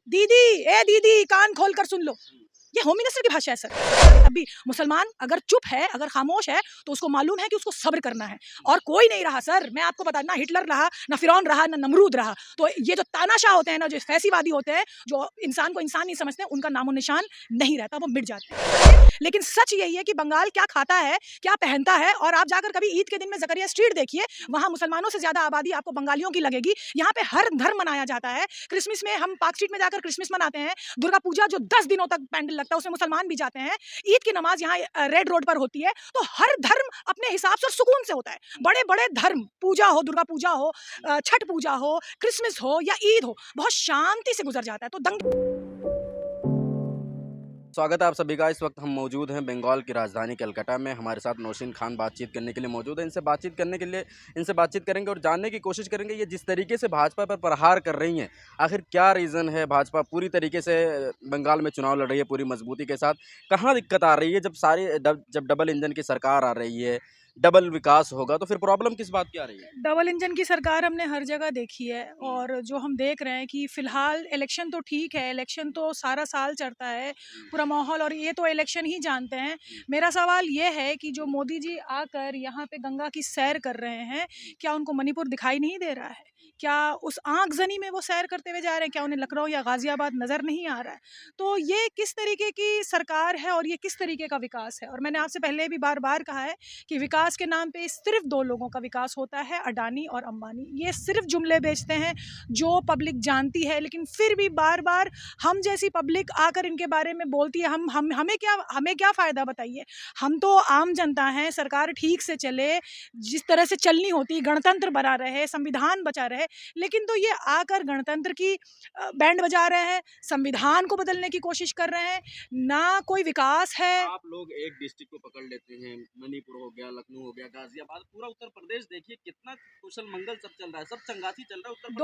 दीदी, ए दीदी कान खोल कर सुन लो, ये होम मिनिस्टर की भाषा है सर। अभी मुसलमान अगर चुप है, अगर खामोश है, तो उसको मालूम है कि उसको सब्र करना है। और कोई नहीं रहा सर, मैं आपको बता, ना हिटलर रहा, ना फिरौन रहा, ना नमरूद रहा। तो ये जो तानाशाह होते हैं ना, जो फैसीवादी होते हैं, जो इंसान को इंसान नहीं समझते, उनका नामो निशान नहीं रहता, वो मिट जाते हैं। लेकिन सच यही है कि बंगाल क्या खाता है, क्या पहनता है। और आप जाकर कभी ईद के दिन में जकरिया स्ट्रीट देखिए, वहां मुसलमानों से ज्यादा आबादी आपको बंगालियों की लगेगी। यहाँ पे हर धर्म मनाया जाता है। क्रिसमस में हम पार्क स्ट्रीट में जाकर क्रिसमस मनाते हैं। दुर्गा पूजा जो 10 दिनों तक पैंडल लगता है, उसमें मुसलमान भी जाते हैं। ईद की नमाज यहाँ रेड रोड पर होती है। तो हर धर्म अपने हिसाब से सुकून से होता है। बड़े बड़े धर्म, पूजा हो, दुर्गा पूजा हो, छठ पूजा हो, क्रिसमस हो या ईद हो, बहुत शांति से गुजर जाता है। तो स्वागत है आप सभी का। इस वक्त हम मौजूद हैं बंगाल की राजधानी कलकत्ता में। हमारे साथ नौशीन खान बातचीत करने के लिए मौजूद है। इनसे बातचीत करेंगे और जानने की कोशिश करेंगे ये जिस तरीके से भाजपा पर प्रहार कर रही हैं, आखिर क्या रीज़न है। भाजपा पूरी तरीके से बंगाल में चुनाव लड़ रही है पूरी मजबूती के साथ। कहाँ दिक्कत आ रही है जब डबल इंजन की सरकार आ रही है, डबल विकास होगा, तो फिर प्रॉब्लम किस बात की आ रही है? डबल इंजन की सरकार हमने हर जगह देखी है। और जो हम देख रहे हैं कि फिलहाल इलेक्शन तो ठीक है, इलेक्शन तो सारा साल चलता है पूरा माहौल, और ये तो इलेक्शन ही जानते हैं। मेरा सवाल ये है कि जो मोदी जी आकर यहाँ पे गंगा की सैर कर रहे हैं, क्या उनको मणिपुर दिखाई नहीं दे रहा है? क्या उस आगजनी में वो सैर करते हुए जा रहे हैं? क्या उन्हें लखनऊ या गाजियाबाद नज़र नहीं आ रहा है? तो ये किस तरीके की सरकार है और ये किस तरीके का विकास है? और मैंने आपसे पहले भी बार बार कहा है कि विकास के नाम पे सिर्फ दो लोगों का विकास होता है, अडानी और अंबानी। ये सिर्फ जुमले बेचते हैं जो पब्लिक जानती है, लेकिन फिर भी बार बार हम जैसी पब्लिक आकर इनके बारे में बोलती है। हमें क्या फ़ायदा बताइए? हम तो आम जनता हैं। सरकार ठीक से चले, जिस तरह से चलनी होती, गणतंत्र बना रहे, संविधान बचा रहे, लेकिन तो ये आकर गणतंत्र की बैंड बजा रहे हैं, संविधान को बदलने की कोशिश कर रहे हैं। ना कोई विकास है। आप लोग एक डिस्ट्रिक्ट को पकड़ लेते हैं, मणिपुर हो गया, लखनऊ हो गया, गाजियाबाद, पूरा उत्तर प्रदेश देखिए कितना कुशल मंगल सब चल रहा है, सब चंगासी चल रहा है उत्तर प्रदेश।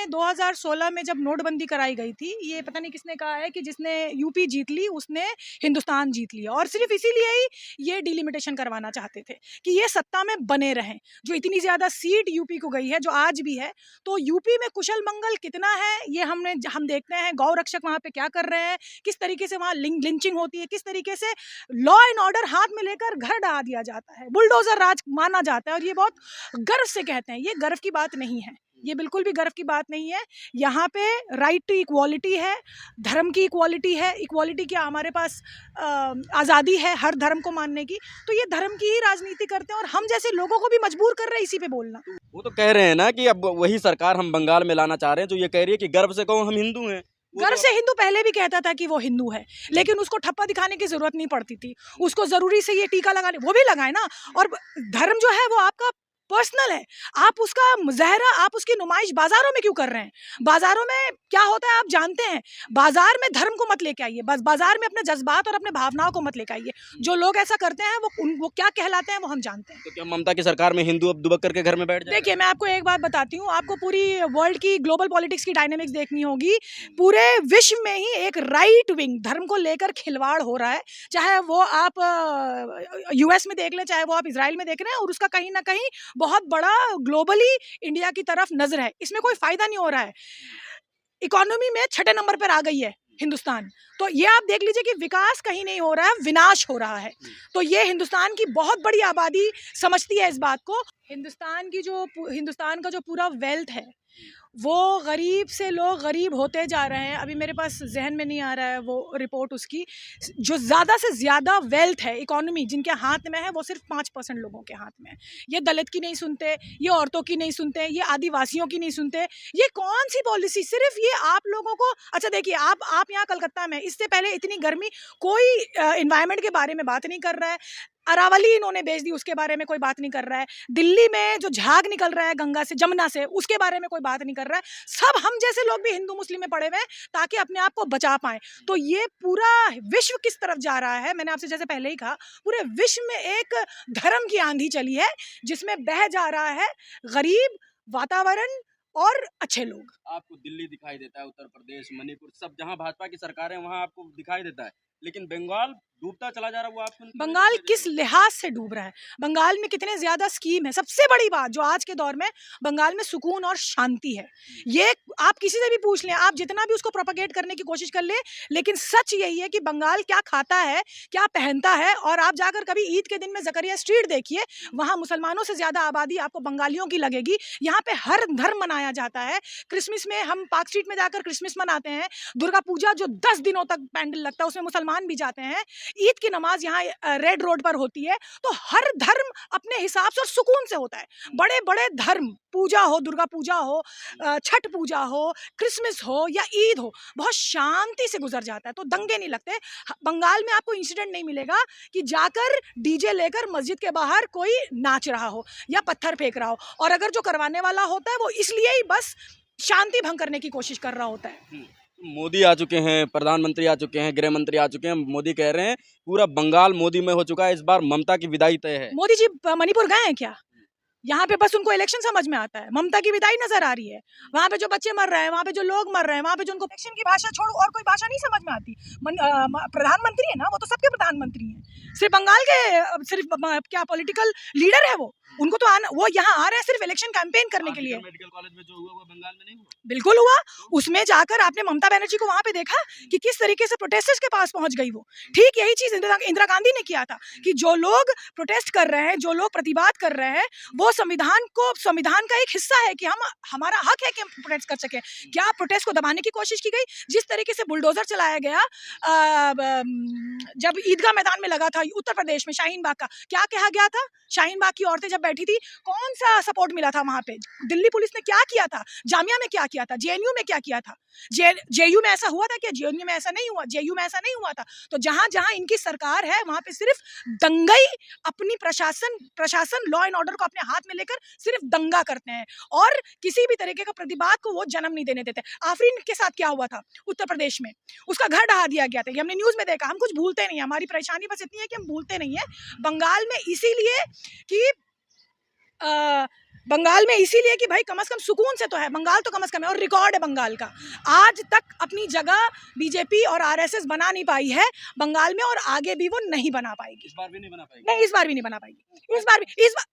2016 में जब नोटबंदी कराई गई थी, ये पता नहीं किसने कहा है कि जिसने यूपी जीत ली उसने हिंदुस्तान जीत लिया, और सिर्फ इसीलिए ही ये डिलिमिटेशन करवाना चाहते थे कि ये सत्ता में बने रहें। जो इतनी ज्यादा सीट यूपी को गई है, जो आज भी है, तो यूपी में कुशल मंगल कितना है ये हम देखते हैं। गौ रक्षक वहां पे क्या कर रहे हैं, किस तरीके से वहां लिंचिंग होती है, किस तरीके से लॉ एंड ऑर्डर हाथ में लेकर घर ढहा दिया जाता है, बुलडोजर राज माना जाता है। और ये बहुत गर्व से कहते हैं, ये गर्व की बात नहीं है, ये बिल्कुल भी गर्व की बात नहीं है। यहाँ पे राइट टू इक्वालिटी है, धर्म की इक्वालिटी है। इक्वालिटी क्या, हमारे पास आज़ादी है हर धर्म को मानने की। तो ये धर्म की ही राजनीति करते हैं और हम जैसे लोगों को भी मजबूर कर रहे हैं इसी पे बोलना। वो तो कह रहे हैं ना कि अब वही सरकार हम बंगाल में लाना चाह रहे हैं जो ये कह रही है कि गर्व से कहो हम हिंदू हैं। गर्व से हिंदू पहले भी कहता था कि वो हिंदू है, लेकिन उसको ठप्पा दिखाने की जरूरत नहीं पड़ती थी। उसको जरूरी से ये टीका लगाने, वो भी लगाए ना। और धर्म जो है वो आपका पर्सनल है। आप उसका मुजाहरा, आप उसकी नुमाइश बाजारों में क्यों कर रहे हैं? बाजारों में क्या होता है आप जानते हैं। बाजार में धर्म को मत लेके आइए, बस बाजार में अपने जज्बात और अपने भावनाओं को मत लेके आइए। जो लोग ऐसा करते हैं वो क्या कहलाते हैं वो हम जानते हैं। तो क्या ममता की सरकार में हिंदू अब दुबक करके घर में बैठ जाए? देखिए, मैं आपको एक बात बताती हूँ, आपको पूरी वर्ल्ड की ग्लोबल पॉलिटिक्स की डायनेमिक्स देखनी होगी। पूरे विश्व में ही एक राइट विंग धर्म को लेकर खिलवाड़ हो रहा है। चाहे वो आप यूएस में देख लें, चाहे वो आप इजराइल में देख रहे हैं, और उसका कहीं ना कहीं बहुत बड़ा ग्लोबली इंडिया की तरफ नजर है। इसमें कोई फायदा नहीं हो रहा है। इकोनॉमी में 6ठे नंबर पर आ गई है हिंदुस्तान। तो ये आप देख लीजिए कि विकास कहीं नहीं हो रहा है, विनाश हो रहा है। तो ये हिंदुस्तान की बहुत बड़ी आबादी समझती है इस बात को। हिंदुस्तान का जो पूरा वेल्थ है, वो गरीब से लोग गरीब होते जा रहे हैं। अभी मेरे पास जहन में नहीं आ रहा है वो रिपोर्ट उसकी। जो ज़्यादा से ज़्यादा वेल्थ है, इकोनॉमी जिनके हाथ में है, वो सिर्फ 5% लोगों के हाथ में है। ये दलित की नहीं सुनते, ये औरतों की नहीं सुनते, ये आदिवासियों की नहीं सुनते। ये कौन सी पॉलिसी, सिर्फ ये आप लोगों को। अच्छा देखिए, आप यहाँ कलकत्ता में, इससे पहले इतनी गर्मी, कोई इन्वायरमेंट के बारे में बात नहीं कर रहा है। अरावली इन्होंने बेच दी, उसके बारे में कोई बात नहीं कर रहा है। दिल्ली में जो झाग निकल रहा है गंगा से, जमुना से, उसके बारे में कोई बात नहीं कर रहा है। सब हम जैसे लोग भी हिंदू मुस्लिम में पड़े हुए हैं ताकि अपने आप को बचा पाएं। तो ये पूरा विश्व किस तरफ जा रहा है, मैंने आपसे जैसे पहले ही कहा, पूरे विश्व में एक धर्म की आंधी चली है जिसमें बह जा रहा है गरीब, वातावरण और अच्छे लोग। आपको दिल्ली दिखाई देता है, उत्तर प्रदेश, मणिपुर, सब जहां भाजपा की सरकार है वहां आपको दिखाई देता है लेकिन बंगाल डूबता चला जा रहा है, वो आपको नहीं बंगाल लगता किस लिहाज से डूब रहा है? बंगाल में कितने ज़्यादा स्कीम है। सबसे बड़ी बात जो आज के दौर में बंगाल में सुकून और शांति है। ये आप किसी से भी पूछ लें, आप जितना भी उसको प्रोपेगेट करने की कोशिश कर लें, लेकिन सच यही है कि बंगाल क्या खाता है, क्या पहनता है। और आप जाकर कभी ईद के दिन में ज़करिया स्ट्रीट देखिए, वहाँ मुसलमानों से ज़्यादा आबादी आपको बंगालियों की लगेगी। यहाँ पे हर धर्म मनाया जाता है। क्रिसमस में हम पार्क स्ट्रीट में जाकर क्रिसमस मनाते हैं। दुर्गा पूजा जो 10 दिनों तक पैंडल लगता है, उसमें मुसलमान भी जाते हैं। ईद की नमाज यहाँ रेड रोड पर होती है। तो हर धर्म अपने हिसाब से और सुकून से होता है। बड़े बड़े धर्म, पूजा हो, दुर्गा पूजा हो, छठ पूजा हो, क्रिसमस हो या ईद हो, बहुत शांति से गुजर जाता है। तो दंगे नहीं लगते। बंगाल में आपको इंसिडेंट नहीं मिलेगा कि जाकर डीजे लेकर मस्जिद के बाहर कोई नाच रहा हो या पत्थर फेंक रहा हो। और अगर जो करवाने वाला होता है वो इसलिए ही बस शांति भंग करने की कोशिश कर रहा होता है। मोदी आ चुके हैं, प्रधानमंत्री आ चुके हैं, गृह मंत्री आ चुके हैं। मोदी कह रहे हैं पूरा बंगाल मोदी में हो चुका है, इस बार ममता की विदाई तय है। मोदी जी मणिपुर गए हैं क्या? यहाँ पे बस उनको इलेक्शन समझ में आता है। ममता की विदाई नजर आ रही है। वहाँ पे जो बच्चे मर रहे हैं, वहाँ पे जो लोग मर रहे हैं, वहाँ पे जो उनको इलेक्शन की भाषा छोड़ और कोई भाषा नहीं समझ में आती। प्रधानमंत्री है ना, वो तो सबके प्रधानमंत्री हैं। सिर्फ बंगाल के क्या पॉलिटिकल लीडर है वो? उनको तो आना, वो यहाँ आ रहे हैं सिर्फ इलेक्शन कैंपेन करने के लिए। मेडिकल कॉलेज में जो हुआ वो बंगाल में नहीं हुआ? बिल्कुल हुआ। उसमें जाकर आपने ममता बनर्जी को वहां पे देखा कि किस तरीके से प्रोटेस्टर्स के पास पहुंच गई वो। ठीक यही चीज इंदिरा गांधी ने किया था कि जो लोग प्रोटेस्ट कर रहे हैं, जो लोग प्रतिवाद कर रहे हैं, वो संविधान का एक हिस्सा है कि हमारा हक है कि हम प्रोटेस्ट कर सके। क्या प्रोटेस्ट को दबाने की कोशिश की गई? जिस तरीके से बुलडोजर चलाया गया जब ईदगाह मैदान में लगा था उत्तर प्रदेश में शाहीन बाग का, क्या कहा गया था? शाहीन बाग की औरतें जब बैठी थी, कौन सा सपोर्ट मिला था वहां पे? दिल्ली पुलिस ने क्या किया था? जामिया में क्या किया था? जेएनयू में क्या किया था? जेयू में ऐसा हुआ था क्या? जेएनयू में ऐसा नहीं हुआ, जेयू में ऐसा नहीं हुआ था। तो जहां जहां इनकी सरकार है, वहां पे सिर्फ दंगई अपनी प्रशासन लॉ एंड ऑर्डर को अपने हाथ में लेकर सिर्फ दंगा करते हैं और किसी भी तरीके का प्रतिवाद को वो जन्म नहीं देने देते। आफरीन के साथ क्या हुआ था उत्तर प्रदेश में? उसका घर ढहा दिया गया था। ये हमने न्यूज में देखा। हम कुछ भूलते नहीं, हमारी परेशानी बस इतनी है कि हम भूलते नहीं है। बंगाल में इसीलिए कि भाई कम से कम सुकून से तो है। बंगाल तो कम से कम है और रिकॉर्ड है बंगाल का। आज तक अपनी जगह बीजेपी और आरएसएस बना नहीं पाई है बंगाल में और आगे भी वो नहीं बना पाएगी। इस बार भी नहीं बना पाएगी। नहीं, इस बार भी नहीं बना पाएगी। इस बार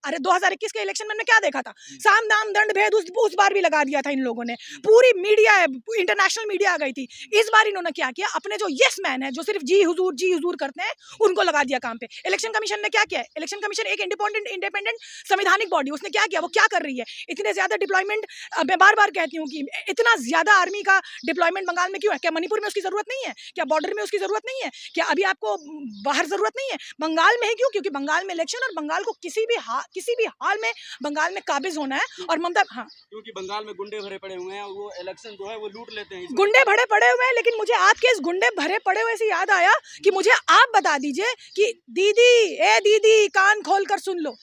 अरे 2021 के इलेक्शन में हमने क्या देखा था? साम दाम दंड भेद उस बार भी लगा दिया था इन लोगों ने। पूरी मीडिया, इंटरनेशनल मीडिया आ गई थी। इस बार इन्होंने क्या किया? अपने जो यस मैन है, जो सिर्फ जी हुजूर करते हैं, उनको लगा दिया काम पे। इलेक्शन कमीशन ने क्या किया? इलेक्शन कमीशन एक इंडिपेंडेंट संवैधानिक बॉडी, उसने क्या किया? वो क्या कर रही है? इतने ज्यादा डिप्लॉयमेंट, मैं बार बार कहती हूँ कि इतना ज्यादा आर्मी का डिप्लॉयमेंट बंगाल में क्यों है? क्या मणिपुर में उसकी जरूरत नहीं है? क्या बॉर्डर में उसकी जरूरत नहीं है? क्या अभी आपको बाहर जरूरत नहीं है? बंगाल में है क्यों? क्योंकि बंगाल में इलेक्शन और बंगाल को किसी भी हाल में बंगाल में काबिज होना है। और ममता, हाँ, क्योंकि बंगाल में गुंडे भरे पड़े हुए हैं, वो इलेक्शन जो है वो लूट लेते हैं। गुंडे भरे पड़े हुए हैं। लेकिन मुझे आपके इस गुंडे भरे पड़े हुए से याद आया कि मुझे आप बता दीजिए कि दीदी कान खोल कर सुन लो,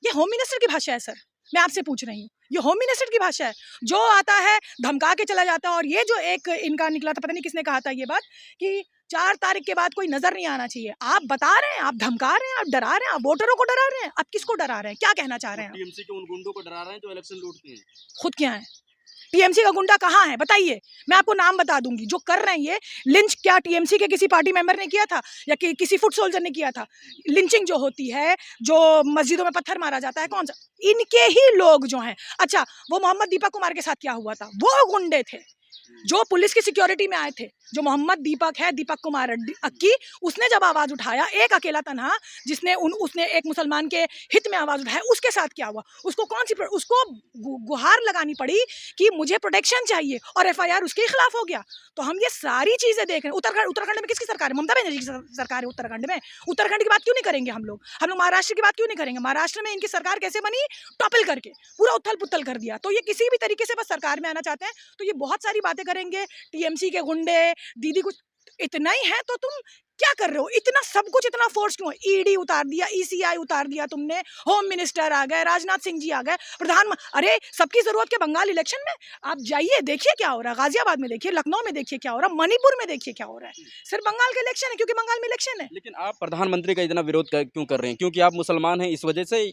ये होम मिनिस्टर की भाषा है सर? मैं आपसे पूछ रही हूँ, ये होम मिनिस्टर की भाषा है? जो आता है धमका के चला जाता है। और ये जो एक इनका निकला था, पता नहीं किसने कहा था ये बात, कि 4 तारीख के बाद कोई नजर नहीं आना चाहिए। आप बता रहे हैं, आप धमका रहे हैं, आप डरा रहे हैं, आप वोटरों को डरा रहे हैं। आप किसको डरा रहे हैं? क्या कहना चाह रहे हैं? टीएमसी के उन गुंडों को डरा रहे हैं जो इलेक्शन लूटते हैं। खुद क्या है? टीएमसी का गुंडा कहाँ है बताइए? मैं आपको नाम बता दूंगी जो कर रहे हैं ये लिंच। क्या टीएमसी के किसी पार्टी मेंबर ने किया था या किसी फुट सोल्जर ने किया था? लिंचिंग जो होती है, जो मस्जिदों में पत्थर मारा जाता है, कौन सा? इनके ही लोग जो हैं। अच्छा, वो मोहम्मद दीपक कुमार के साथ क्या हुआ था? वो गुंडे थे जो पुलिस की सिक्योरिटी में आए थे। जो मोहम्मद दीपक कुमार अक्की, उसने जब आवाज उठाया, एक अकेला तन्हा, उसने एक मुसलमान के हित में आवाज उठाया, उसके साथ क्या हुआ? उसको गुहार लगानी पड़ी कि मुझे प्रोटेक्शन चाहिए और एफआईआर उसके खिलाफ हो गया। तो हम ये सारी चीजें देख रहे हैं। उत्तराखंड में किसकी सरकार है? ममता बनर्जी की सरकार है उत्तराखंड में। उत्तराखंड की बात क्यों नहीं करेंगे हम लोग महाराष्ट्र की बात क्यों नहीं करेंगे? महाराष्ट्र में इनकी सरकार कैसे बनी? टॉपल करके पूरा उथल पुथल कर दिया। तो ये किसी भी तरीके से बस सरकार में आना चाहते हैं। तो ये बहुत सारी बातें करेंगे, टीएमसी के गुंडे, दीदी कुछ इतना ही है। तो तुम क्या कर रहे हो? इतना सब कुछ, इतना फोर्स क्यों? ईडी उतार दिया, ईसीआई उतार दिया तुमने, होम मिनिस्टर आ गए, राजनाथ सिंह जी आ गए, अरे सबकी जरूरत के बंगाल इलेक्शन में आप जाइए, देखिए क्या हो रहा है। गाजियाबाद में देखिए, लखनऊ में देखिए क्या हो रहा है, मणिपुर में देखिए क्या हो रहा है। सिर्फ बंगाल का इलेक्शन है क्योंकि बंगाल में इलेक्शन है। लेकिन आप प्रधानमंत्री का इतना विरोध क्यों कर रहे हैं? क्योंकि आप मुसलमान हैं, इस वजह से?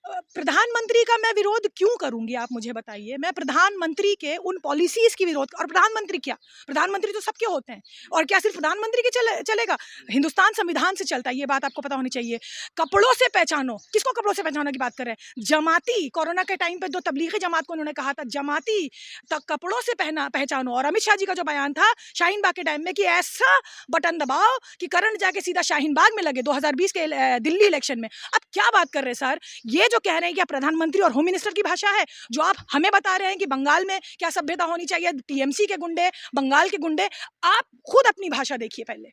प्रधानमंत्री का मैं विरोध क्यों करूंगी, आप मुझे बताइए। मैं प्रधानमंत्री के उन पॉलिसीज की विरोध, और प्रधानमंत्री क्या, प्रधानमंत्री तो सबके होते हैं, और क्या सिर्फ प्रधानमंत्री के चलेगा? हिंदुस्तान संविधान से चलता है, ये बात आपको पता होनी चाहिए। कपड़ों से पहचानो, किसको कपड़ों से पहचानने की बात कर रहे हैं? जमाती, कोरोना के टाइम पे दो तबलीगी जमात को उन्होंने कहा था जमाती तक कपड़ों से पहचानो। और अमित शाह जी का जो बयान था शाहीन बाग के टाइम में कि ऐसा बटन दबाओ कि करंट जाके सीधा शाहीन बाग में लगे 2020 के दिल्ली इलेक्शन में। अब क्या बात कर रहे हैं सर? ये जो कह रहे हैं कि प्रधानमंत्री और होम मिनिस्टर की भाषा है, जो आप हमें बता रहे हैं कि बंगाल में क्या सभ्यता होनी चाहिए, टीएमसी के गुंडे, बंगाल के गुंडे, आप खुद अपनी भाषा देखिए पहले।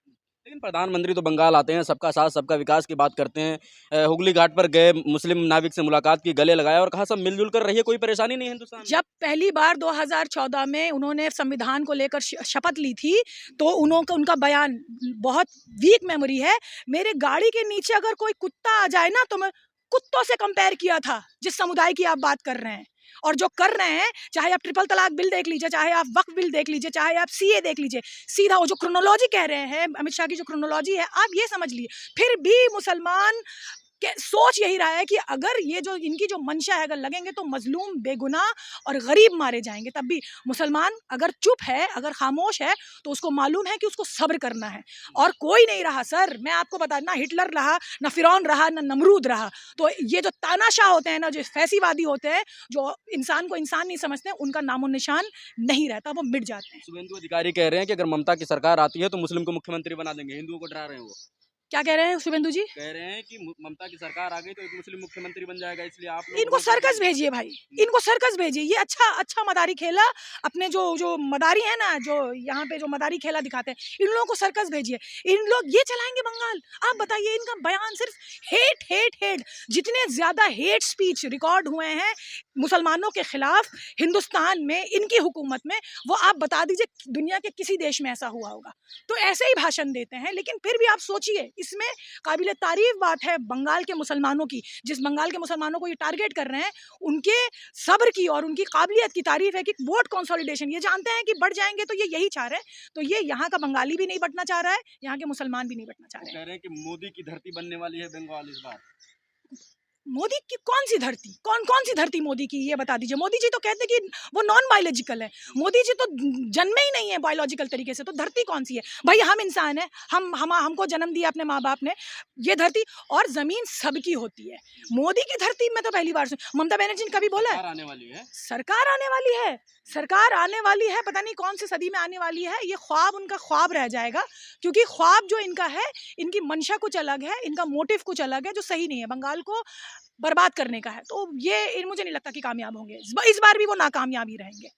लेकिन प्रधानमंत्री तो बंगाल आते हैं, सबका साथ सबका विकास की बात करते हैं, हुगली घाट पर गए, मुस्लिम नाविक से मुलाकात की, गले लगाया और कहा सब मिलजुल कर रहिए, कोई परेशानी नहीं है हिंदुस्तान में। जब पहली बार 2014 में उन्होंने संविधान को लेकर शपथ ली थी, तो उनका बयान बहुत वीक मेमोरी है। मेरे गाड़ी के नीचे अगर कोई कुत्ता आ जाए ना, तो मैं कुत्तों से कंपेयर किया था, जिस समुदाय की आप बात कर रहे हैं। और जो कर रहे हैं, चाहे आप ट्रिपल तलाक बिल देख लीजिए, चाहे आप वक्फ बिल देख लीजिए, चाहे आप सीए देख लीजिए, सीधा वो जो क्रोनोलॉजी कह रहे हैं, अमित शाह की जो क्रोनोलॉजी है, आप ये समझ लीजिए। फिर भी मुसलमान के सोच यही रहा है कि अगर ये जो इनकी जो मंशा है, अगर लगेंगे तो मजलूम, बेगुनाह और गरीब मारे जाएंगे। तब भी मुसलमान अगर चुप है, अगर खामोश है, तो उसको मालूम है कि उसको सब्र करना है। और कोई नहीं रहा सर, मैं आपको बता, ना हिटलर रहा, ना फिरौन रहा, ना नमरूद रहा। तो ये जो तानाशाह होते हैं ना, जो फैसीवादी होते हैं, जो इंसान को इंसान नहीं समझते, उनका नामो निशान नहीं रहता, वो मिट जाते हैं। शुभेंदु अधिकारी कह रहे हैं कि अगर ममता की सरकार आती है तो मुस्लिम को मुख्यमंत्री बना देंगे, हिंदुओं को डरा रहे हैं वो। क्या कह रहे हैं शुभेंदु जी? कह रहे हैं कि ममता की सरकार आ गई तो एक मुस्लिम मुख्यमंत्री बन जाएगा, इसलिए आप लोग इनको सर्कस भेजिए भाई, इनको सर्कस भेजिए। ये अच्छा मदारी खेला, अपने जो मदारी है ना, जो यहाँ पे जो मदारी खेला दिखाते हैं, इन लोगों को सर्कस भेजिए। इन लोग ये चलाएंगे बंगाल। आप बताइए, इनका बयान सिर्फ हेट हेट हेट। जितने ज्यादा हेट स्पीच रिकॉर्ड हुए हैं मुसलमानों के खिलाफ हिंदुस्तान में, इनकी हुकूमत में, वो आप बता दीजिए दुनिया के किसी देश में ऐसा हुआ होगा? तो ऐसे ही भाषण देते हैं। लेकिन फिर भी आप सोचिए, इसमें काबिल तारीफ बात है बंगाल के मुसलमानों की, जिस बंगाल के मुसलमानों को ये टारगेट कर रहे हैं, उनके सब्र की और उनकी काबिलियत की तारीफ है कि वोट कंसोलिडेशन, ये जानते हैं कि बढ़ जाएंगे, तो ये यही चाह रहे हैं। तो ये यहाँ का बंगाली भी नहीं बटना चाह रहा है, यहाँ के मुसलमान भी नहीं बटना चाह रहे हैं। कह रहे हैं कि मोदी की धरती बनने वाली है बंगाल इस बार। मोदी की कौन सी धरती, कौन सी धरती मोदी की, ये बता दीजिए। मोदी जी तो कहते हैं कि वो नॉन बायोलॉजिकल है, मोदी जी तो जन्मे ही नहीं है बायोलॉजिकल तरीके से, तो धरती कौन सी है भाई? हम इंसान हैं, हमको जन्म दिया अपने माँ बाप ने। ये धरती और जमीन सबकी होती है। मोदी की धरती में तो पहली बार सुन, ममता बनर्जी ने कभी बोला है? आने वाली है, सरकार आने वाली है, सरकार आने वाली है, पता नहीं कौन सी सदी में आने वाली है। ये ख्वाब उनका ख्वाब रह जाएगा, क्योंकि ख्वाब जो इनका है, इनकी मंशा कुछ अलग है, इनका मोटिव कुछ अलग है, जो सही नहीं है, बंगाल को बर्बाद करने का है। तो ये मुझे नहीं लगता कि कामयाब होंगे। इस बार भी वो नाकामयाब ही रहेंगे।